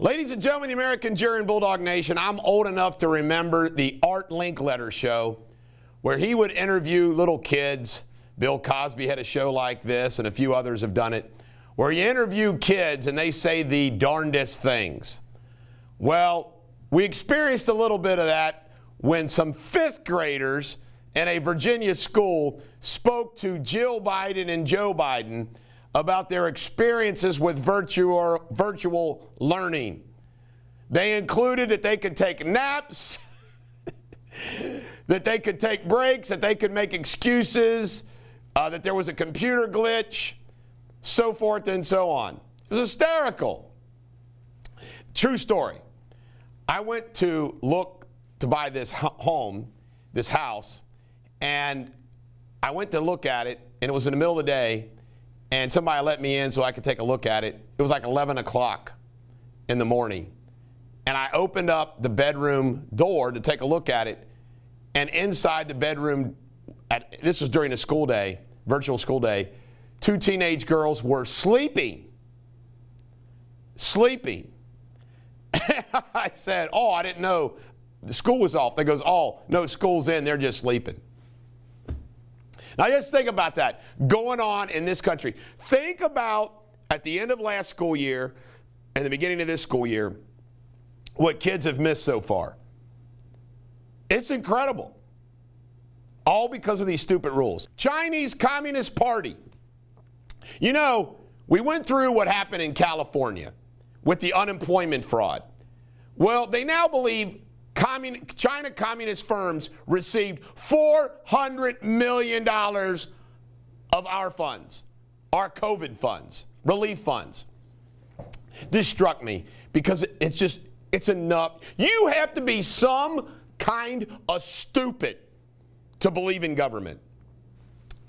Ladies and gentlemen, the American jury and Bulldog Nation, I'm old enough to remember the Art Linkletter show where he would interview little kids. Bill Cosby had a show like this, and a few others have done it, where you interview kids and they say the darndest things. Well, we experienced a little bit of that when some fifth graders in a Virginia school spoke to Jill Biden and Joe Biden about their experiences with virtual learning. They included that they could take naps, that they could take breaks, that they could make excuses, that there was a computer glitch, so forth and so on. It was hysterical. True story. I went to look to buy this home, this house, and I went to look at it, and it was in the middle of the day, and somebody let me in so I could take a look at it. It was like 11 o'clock in the morning. And I opened up the bedroom door to take a look at it. And inside the bedroom, this was during the school day, virtual school day, two teenage girls were sleeping. Sleeping. And I said, oh, I didn't know the school was off. They goes, oh, no, school's in. They're just sleeping. Now, just think about that going on in this country. Think about at the end of last school year and the beginning of this school year, what kids have missed so far. It's incredible. All because of these stupid rules. Chinese Communist Party. You know, we went through what happened in California with the unemployment fraud. Well, they now believe China communist firms received $400 million of our funds, our COVID funds, relief funds. This struck me because it's enough. You have to be some kind of stupid to believe in government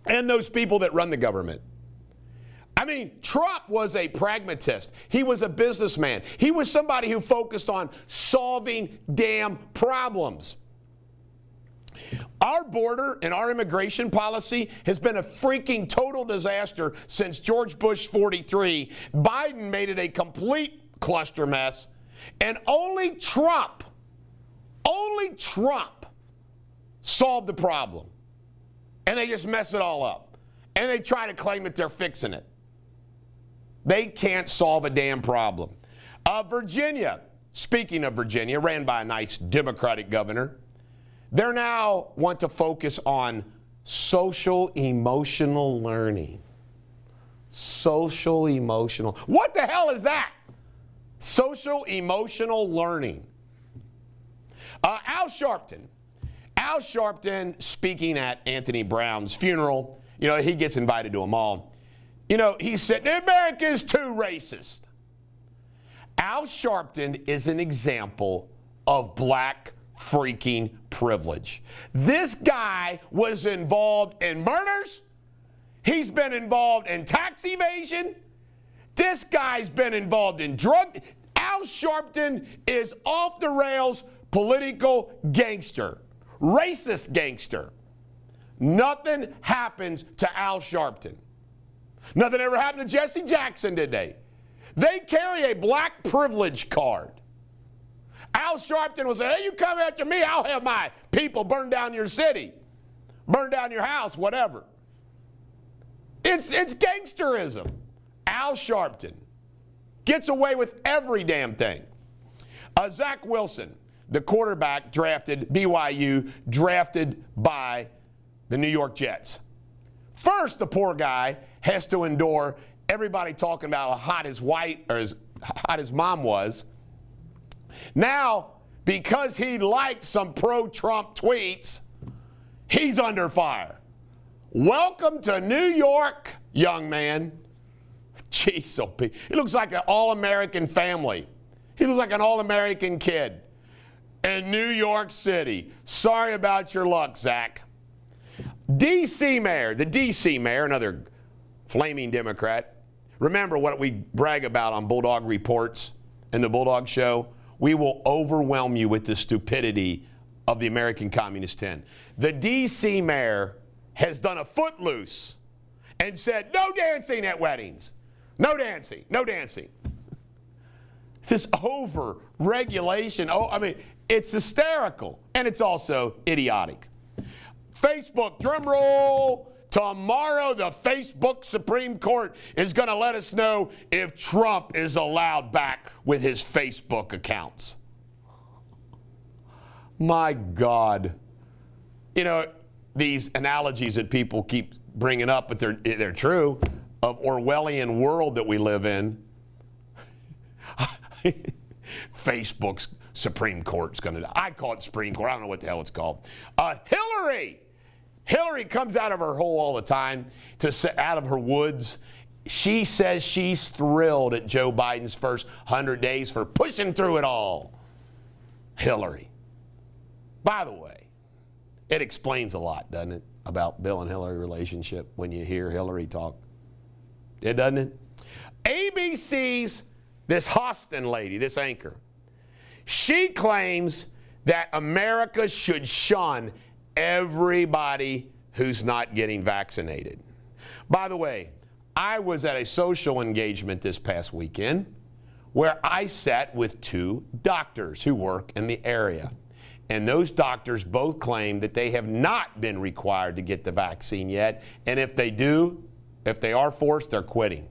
and those people that run the government. I mean, Trump was a pragmatist. He was a businessman. He was somebody who focused on solving damn problems. Our border and our immigration policy has been a freaking total disaster since George Bush 43. Biden made it a complete cluster mess. And only Trump solved the problem. And they just mess it all up. And they try to claim that they're fixing it. They can't solve a damn problem. Virginia, speaking of Virginia, ran by a nice Democratic governor. They now want to focus on social emotional learning. Social emotional. What the hell is that? Social emotional learning. Al Sharpton. Al Sharpton speaking at Anthony Brown's funeral. You know, he gets invited to them all. You know, he said, America is too racist. Al Sharpton is an example of black freaking privilege. This guy was involved in murders. He's been involved in tax evasion. This guy's been involved in drug. Al Sharpton is off the rails political gangster, racist gangster. Nothing happens to Al Sharpton. Nothing ever happened to Jesse Jackson, did they? They carry a black privilege card. Al Sharpton will say, hey, you come after me, I'll have my people burn down your city, burn down your house, whatever. It's gangsterism. Al Sharpton gets away with every damn thing. Zach Wilson, the quarterback drafted, BYU, drafted by the New York Jets. First, the poor guy has to endure everybody talking about how hot his hot his mom was. Now, because he liked some pro-Trump tweets, he's under fire. Welcome to New York, young man. Jeez, he looks like an all-American family. He looks like an all-American kid in New York City. Sorry about your luck, Zach. D.C. mayor, the D.C. mayor, another flaming Democrat. Remember what we brag about on Bulldog Reports and the Bulldog Show? We will overwhelm you with the stupidity of the American Communist 10. The D.C. mayor has done a footloose and said, no dancing at weddings. No dancing, no dancing. This over-regulation. Oh, I mean, it's hysterical. And it's also idiotic. Facebook, drum roll. Tomorrow, the Facebook Supreme Court is going to let us know if Trump is allowed back with his Facebook accounts. My God. You know, these analogies that people keep bringing up, but they're true, of Orwellian world that we live in. Facebook's Supreme Court's going to, I call it Supreme Court, I don't know what the hell it's called. Hillary comes out of her hole all the time, out of her woods. She says she's thrilled at Joe Biden's first 100 days for pushing through it all. Hillary. By the way, it explains a lot, doesn't it, about Bill and Hillary relationship when you hear Hillary talk? It doesn't it? ABC's, this Hostin lady, this anchor, she claims that America should shun everybody who's not getting vaccinated. By the way, I was at a social engagement this past weekend where I sat with 2 doctors who work in the area. And those doctors both claim that they have not been required to get the vaccine yet. And if they do, if they are forced, they're quitting.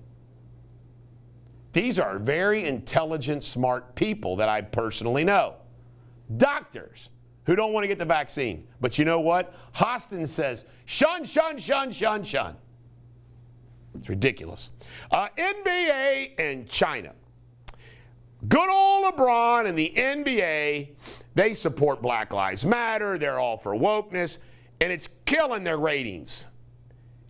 These are very intelligent, smart people that I personally know. Doctors who don't want to get the vaccine. But you know what? Hostin says, shun, shun, shun, shun, shun. It's ridiculous. NBA and China. Good old LeBron and the NBA, they support Black Lives Matter. They're all for wokeness, and it's killing their ratings.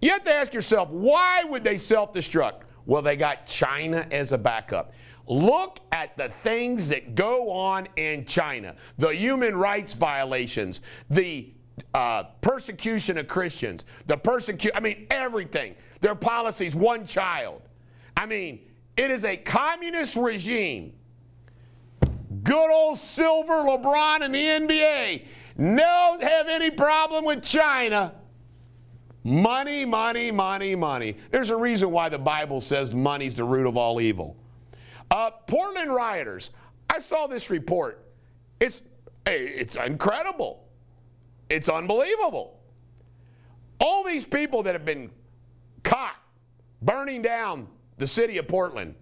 You have to ask yourself, why would they self-destruct? Well, they got China as a backup. Look at the things that go on in China. The human rights violations, the persecution of Christians, everything. Their policies, one child. I mean, it is a communist regime. Good old silver LeBron and the NBA don't have any problem with China. Money, money, money, money. There's a reason why the Bible says money's the root of all evil. Portland rioters. I saw this report. It's incredible. It's unbelievable. All these people that have been caught burning down the city of Portland,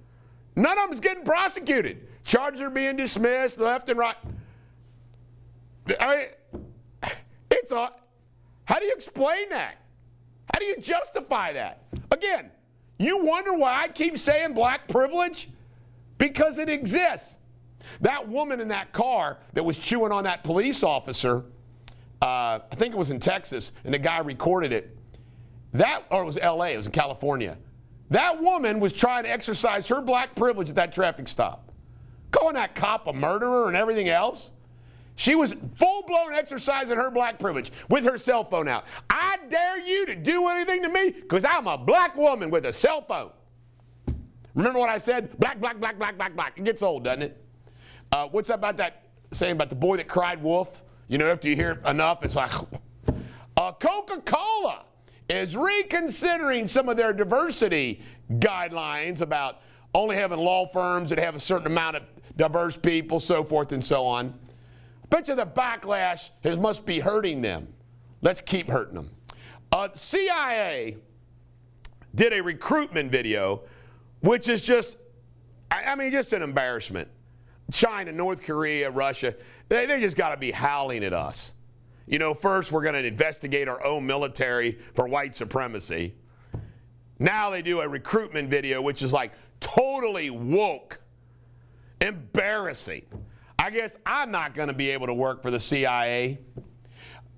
none of them's getting prosecuted. Charges are being dismissed left and right. I mean, how do you explain that? How do you justify that? Again, you wonder why I keep saying black privilege? Because it exists. That woman in that car that was chewing on that police officer, I think it was in Texas, and the guy recorded it. Or it was LA, it was in California. That woman was trying to exercise her black privilege at that traffic stop. Calling that cop a murderer and everything else. She was full-blown exercising her black privilege with her cell phone out. I dare you to do anything to me because I'm a black woman with a cell phone. Remember what I said? Black, black, black, black, black, black. It gets old, doesn't it? What's about that saying about the boy that cried wolf? You know, after you hear it enough, it's like... Coca-Cola is reconsidering some of their diversity guidelines about only having law firms that have a certain amount of diverse people, so forth and so on. I bet you the backlash must be hurting them. Let's keep hurting them. CIA did a recruitment video, which is just an embarrassment. China, North Korea, Russia, they just got to be howling at us. You know, first we're going to investigate our own military for white supremacy. Now they do a recruitment video, which is like totally woke. Embarrassing. I guess I'm not going to be able to work for the CIA.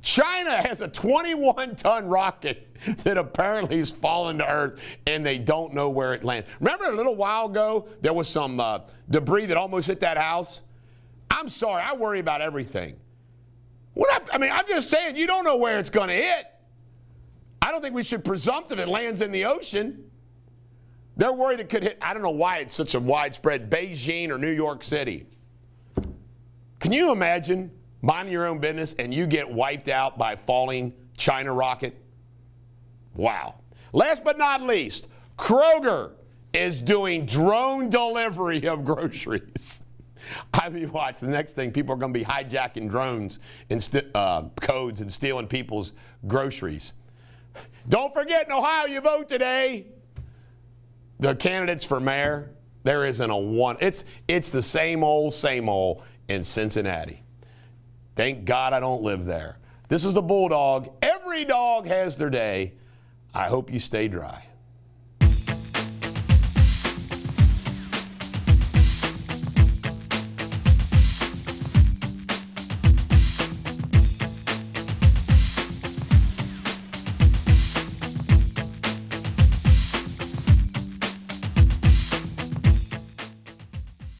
China has a 21-ton rocket that apparently has fallen to Earth, and they don't know where it landed. Remember a little while ago, there was some debris that almost hit that house? I'm sorry, I worry about everything. I'm just saying, you don't know where it's going to hit. I don't think we should presume if it lands in the ocean. They're worried it could hit, I don't know why it's such a widespread, Beijing or New York City. Can you imagine minding your own business and you get wiped out by a falling China rocket? Wow. Last but not least, Kroger is doing drone delivery of groceries. I mean, watch, the next thing, people are going to be hijacking drones and codes and stealing people's groceries. Don't forget, in Ohio, you vote today. The candidates for mayor, there isn't a one. It's the same old in Cincinnati. Thank God I don't live there. This is the Bulldog. Every dog has their day. I hope you stay dry.